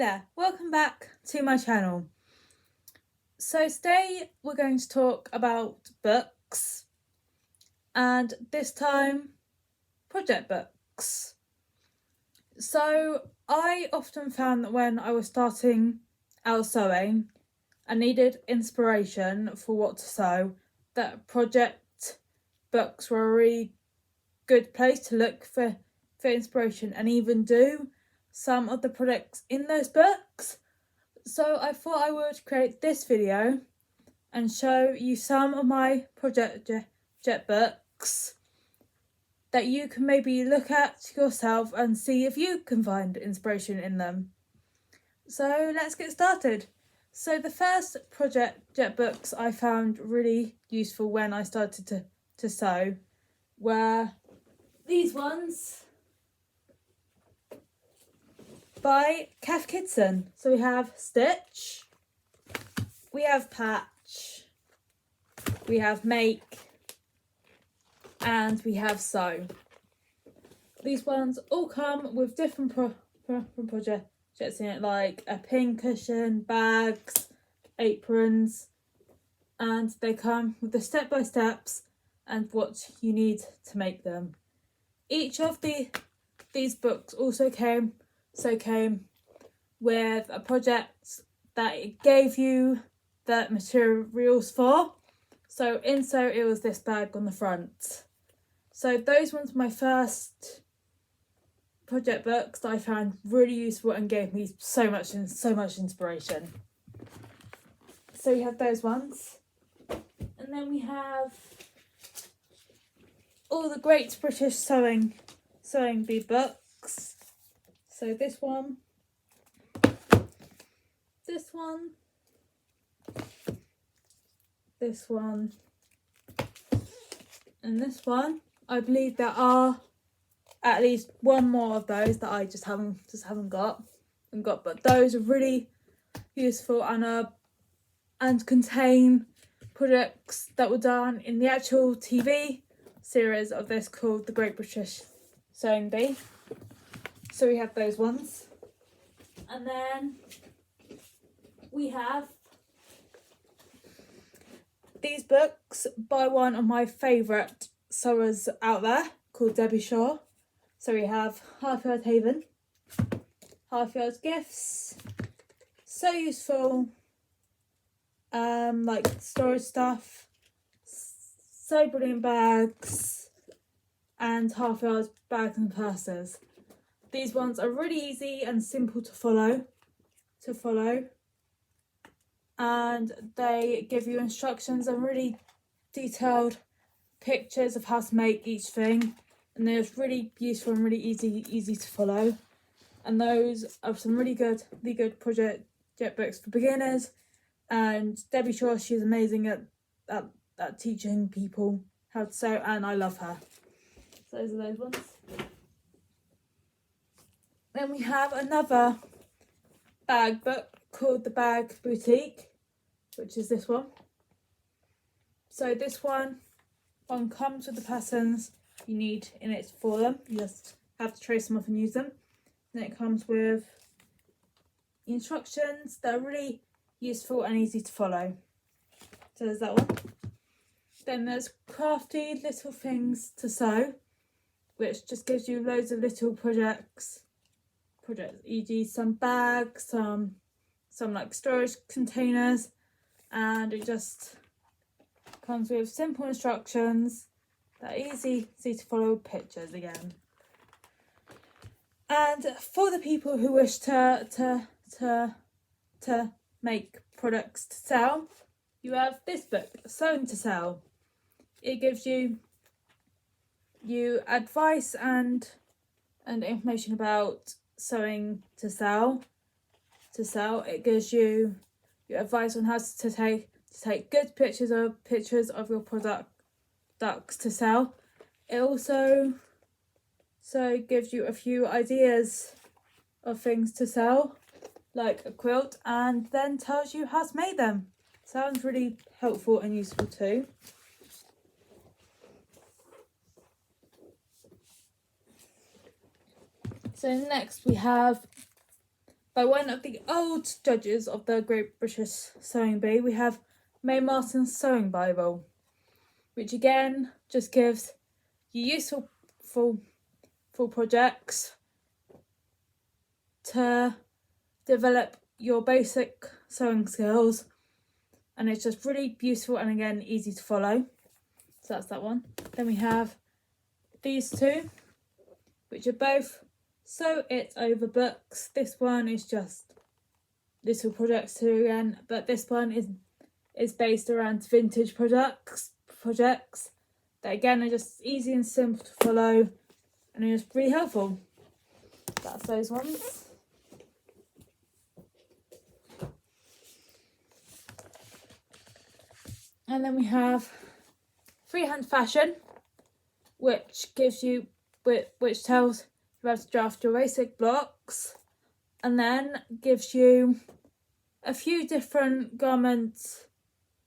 Hi there, welcome back to my channel. So today we're going to talk about books, and this time project books. So I often found that when I was starting out sewing, I needed inspiration for what to sew, that project books were a really good place to look for inspiration and even do some of the projects in those books. So I thought I would create this video and show you some of my project books that you can maybe look at yourself and see if you can find inspiration in them. So let's get started. So the first project books I found really useful when I started to sew were these ones by Kath Kidson. So we have Stitch, we have Patch, we have Make, and we have Sew. These ones all come with different projects in it, like a pin cushion, bags, aprons, and they come with the step-by-steps and what you need to make them. Each of these books also came with a project that it gave you the materials for. So in Sew it was this bag on the front. So those ones were my first project books that I found really useful and gave me so much inspiration. So we have those ones, and then we have all the Great British Sewing Bee books. So this one, this one, this one, and this one. I believe there are at least one more of those that I just haven't got, but those are really useful and contain projects that were done in the actual TV series of this called The Great British Sewing Bee. So we have those ones, and then we have these books by one of my favourite sewers out there called Debbie Shaw. So we have Half Yard Haven, Half Yard Gifts, so useful, like storage stuff, so brilliant bags, and Half Yard bags and purses. These ones are really easy and simple to follow, and they give you instructions and really detailed pictures of how to make each thing, and they're really useful and really easy to follow. And those are some really good project books for beginners. And Debbie Shaw, she's amazing at teaching people how to sew, and I love her. So those are those ones. Then we have another bag book called The Bag Boutique, which is this one. So this one comes with the patterns you need in it for them. You just have to trace them off and use them. Then it comes with instructions that are really useful and easy to follow. So there's that one. Then there's Crafty Little Things to Sew, which just gives you loads of little projects, e.g. some bags, some like storage containers, and it just comes with simple instructions that are easy to follow, pictures again. And for the people who wish to make products to sell, you have this book, Sewn To Sell. It gives you advice and information about sewing to sell. It gives you advice on how to take good pictures of your products to sell. It also gives you a few ideas of things to sell, like a quilt, and then tells you how to make them. Sounds really helpful and useful too. So next we have by one of the old judges of the Great British Sewing Bee. We have May Martin's Sewing Bible, which again just gives you useful full projects to develop your basic sewing skills, and it's just really useful and again easy to follow. So that's that one. Then we have these two, which are both Sew It Over books. This one is just little projects too again, but this one is based around vintage projects that again are just easy and simple to follow and are just really helpful. That's those ones. And then we have Freehand Fashion, which tells you how to draft your basic blocks, and then gives you a few different garment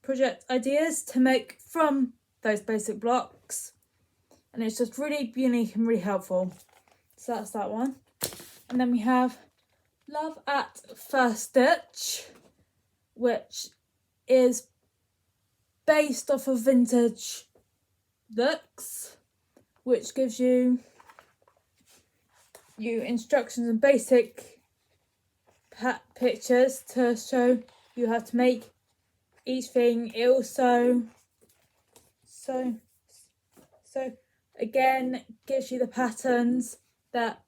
project ideas to make from those basic blocks, and it's just really unique and really helpful. So that's that one. And then we have Love at First Stitch, which is based off of vintage looks, which gives you instructions and basic pictures to show you how to make each thing. It also so again gives you the patterns that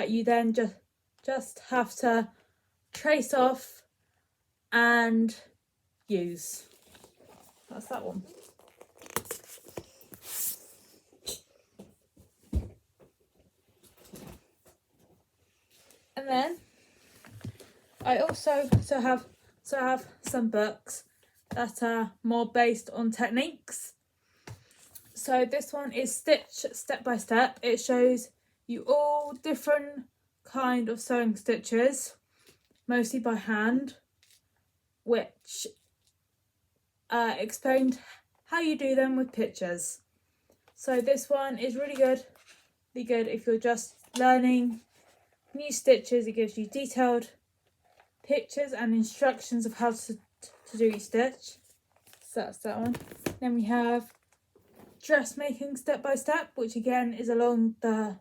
you then just have to trace off and use. That's that one. And then I also have some books that are more based on techniques. So this one is Stitch Step by Step. It shows you all different kind of sewing stitches, mostly by hand, which explained how you do them with pictures. So this one is really good if you're just learning new stitches. It gives you detailed pictures and instructions of how to do each stitch. So that's that one. Then we have Dressmaking Step by Step, which again is along the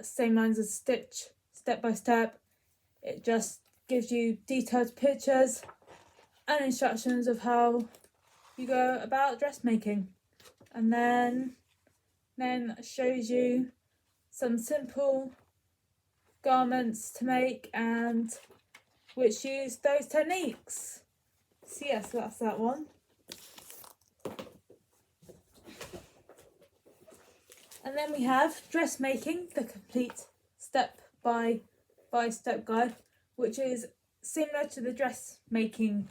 same lines as Stitch Step by Step. It just gives you detailed pictures and instructions of how you go about dressmaking, and then shows you some simple garments to make and which use those techniques. So yes, that's that one. And then we have Dressmaking, the complete step-by-step guide, which is similar to the dressmaking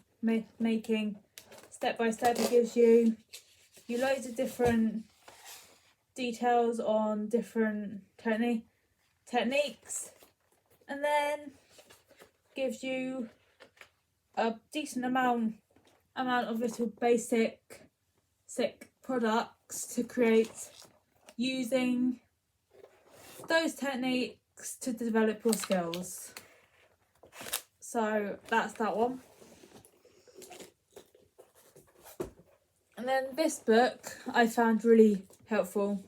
making step-by-step. It gives you loads of different details on different techniques, and then gives you a decent amount of little basic products to create using those techniques to develop your skills. So that's that one. And then this book I found really helpful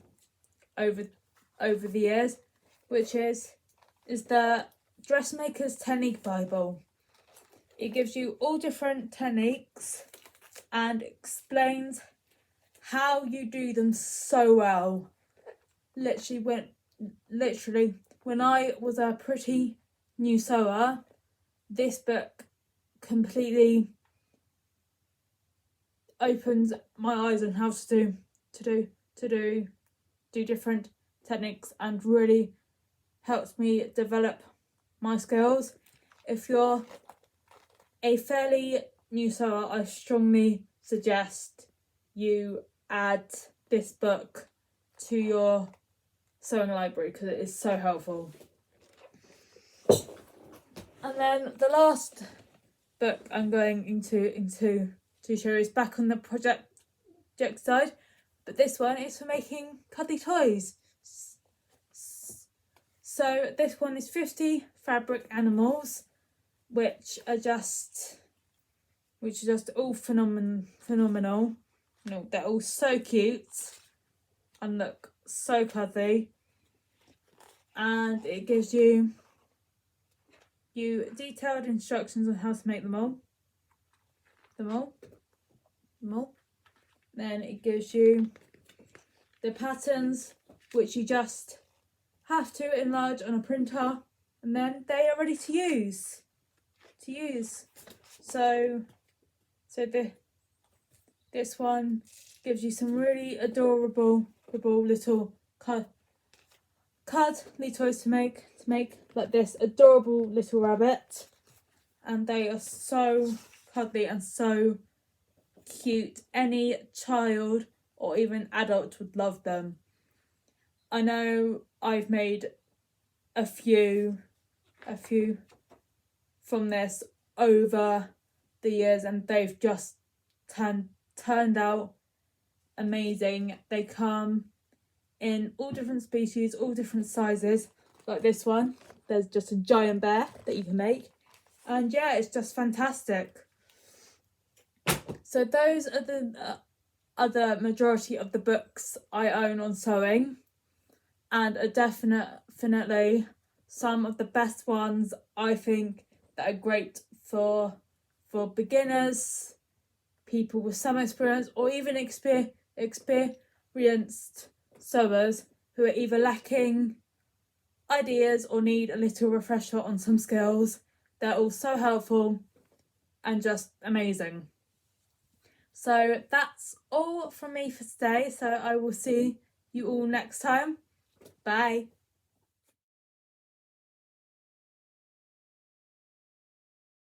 over the years, which is the Dressmaker's Technique Bible. It gives you all different techniques and explains how you do them so well. Literally, when I was a pretty new sewer, this book completely opened my eyes on how to do different techniques and really helped me develop my skills. If you're a fairly new sewer, I strongly suggest you add this book to your sewing library because it is so helpful. And then the last book I'm going into to show is back on the project side, but this one is for making cuddly toys. So this one is 50 fabric animals, which are just all phenomenal. You know, they're all so cute and look so cuddly, and it gives you detailed instructions on how to make them all. Then it gives you the patterns, which you just have to enlarge on a printer, and then they are ready to use. So this one gives you some really adorable little cuddly toys to make like this adorable little rabbit, and they are so cuddly and so cute. Any child or even adult would love them. I know I've made a few from this over the years, and they've just turned out amazing. They come in all different species, all different sizes. Like this one, there's just a giant bear that you can make, and yeah, it's just fantastic. So those are the other majority of the books I own on sewing, and are definitely some of the best ones I think that are great for beginners, people with some experience, or even experienced sewers who are either lacking ideas or need a little refresher on some skills. They're all so helpful and just amazing. So that's all from me for today. So I will see you all next time. Bye.